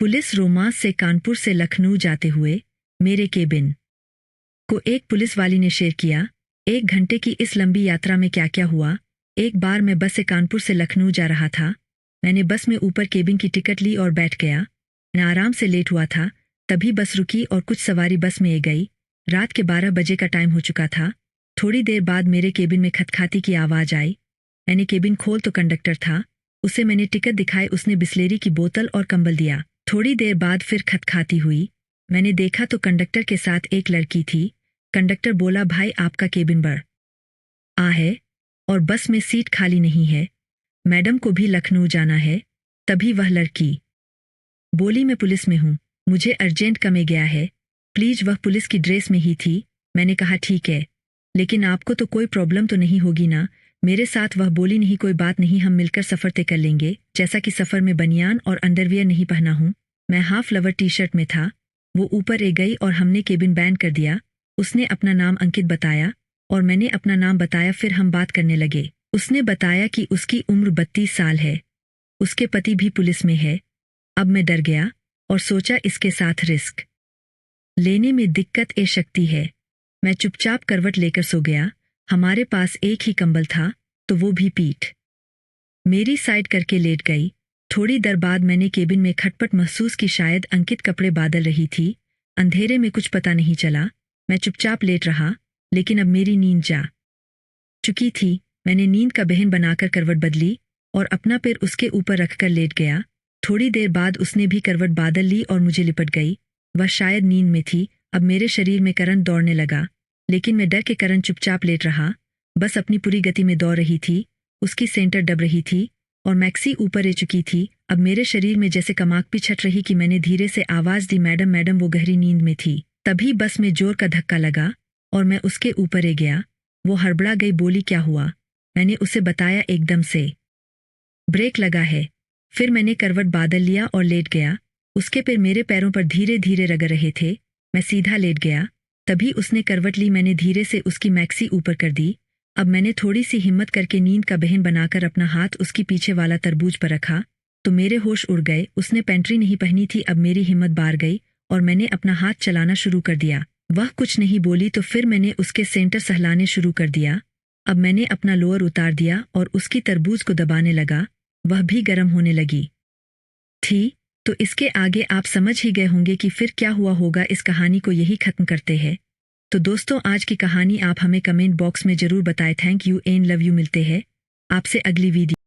Police romance से कानपुर से लखनऊ जाते हुए मेरे केबिन को एक पुलिस वाली ने शेयर किया। 1 घंटे की इस लंबी यात्रा में क्या क्या हुआ। एक बार मैं बस से कानपुर से लखनऊ जा रहा था। मैंने बस में ऊपर केबिन की टिकट ली और बैठ गया। मैं आराम से लेट हुआ था, तभी बस रुकी और कुछ सवारी बस में गई। रात के 12 बजे का टाइम हो चुका था। थोड़ी देर बाद मेरे केबिन में खतखाती की आवाज़ आई। मैंने केबिन खोल तो कंडक्टर था। उसे मैंने टिकट दिखाई, उसने बिस्लेरी की बोतल और कंबल दिया। थोड़ी देर बाद फिर खतखाती हुई। मैंने देखा तो कंडक्टर के साथ एक लड़की थी। कंडक्टर बोला, भाई आपका केबिन बढ़ आ है और बस में सीट खाली नहीं है, मैडम को भी लखनऊ जाना है। तभी वह लड़की बोली, मैं पुलिस में हूँ, मुझे अर्जेंट कमे गया है प्लीज। वह पुलिस की ड्रेस में ही थी। मैंने कहा ठीक है, लेकिन आपको तो कोई प्रॉब्लम तो नहीं होगी ना मेरे साथ। वह बोली, नहीं कोई बात नहीं, हम मिलकर सफ़र तय कर लेंगे। जैसा कि सफ़र में बनियान और अंडरवियर नहीं पहना हूँ, मैं हाफ लवर टी शर्ट में था। वो ऊपर गई और हमने केबिन बैंड कर दिया। उसने अपना नाम अंकित बताया और मैंने अपना नाम बताया। फिर हम बात करने लगे। उसने बताया कि उसकी उम्र 32 साल है, उसके पति भी पुलिस में है। अब मैं डर गया और सोचा इसके साथ रिस्क लेने में दिक्कत शक्ति है। मैं चुपचाप करवट लेकर सो गया। हमारे पास एक ही कंबल था, तो वो भी पीठ मेरी साइड करके लेट गई। थोड़ी देर बाद मैंने केबिन में खटपट महसूस की, शायद अंकित कपड़े बादल रही थी। अंधेरे में कुछ पता नहीं चला। मैं चुपचाप लेट रहा, लेकिन अब मेरी नींद जा चुकी थी। मैंने नींद का बहन बनाकर करवट बदली और अपना पैर उसके ऊपर रखकर लेट गया। थोड़ी देर बाद उसने भी करवट बादल ली और मुझे लिपट गई। वह शायद नींद में थी। अब मेरे शरीर में करंट दौड़ने लगा, लेकिन मैं डर के कारण चुपचाप लेट रहा। बस अपनी पूरी गति में दौड़ रही थी। उसकी सेंटर दब रही थी और मैक्सी ऊपर आ चुकी थी। अब मेरे शरीर में जैसे कमाकपी छट रही कि मैंने धीरे से आवाज़ दी, मैडम मैडम। वो गहरी नींद में थी। तभी बस में जोर का धक्का लगा और मैं उसके ऊपर गया। वो हड़बड़ा गई, बोली क्या हुआ। मैंने उसे बताया, एकदम से ब्रेक लगा है। फिर मैंने करवट बादल लिया और लेट गया। उसके पैर मेरे पैरों पर धीरे धीरे रगड़ रहे थे। मैं सीधा लेट गया। तभी उसने करवट ली। मैंने धीरे से उसकी मैक्सी ऊपर कर दी। अब मैंने थोड़ी सी हिम्मत करके नींद का बहन बनाकर अपना हाथ उसकी पीछे वाला तरबूज पर रखा तो मेरे होश उड़ गए। उसने पेंट्री नहीं पहनी थी। अब मेरी हिम्मत बार गई और मैंने अपना हाथ चलाना शुरू कर दिया। वह कुछ नहीं बोली तो फिर मैंने उसके सेंटर सहलाने शुरू कर दिया। अब मैंने अपना लोअर उतार दिया और उसकी तरबूज को दबाने लगा। वह भी गर्म होने लगी थी। तो इसके आगे आप समझ ही गए होंगे कि फिर क्या हुआ होगा। इस कहानी को यही खत्म करते हैं। तो दोस्तों, आज की कहानी आप हमें कमेंट बॉक्स में ज़रूर बताएं। Thank you and love you. मिलते हैं आपसे अगली वीडियो।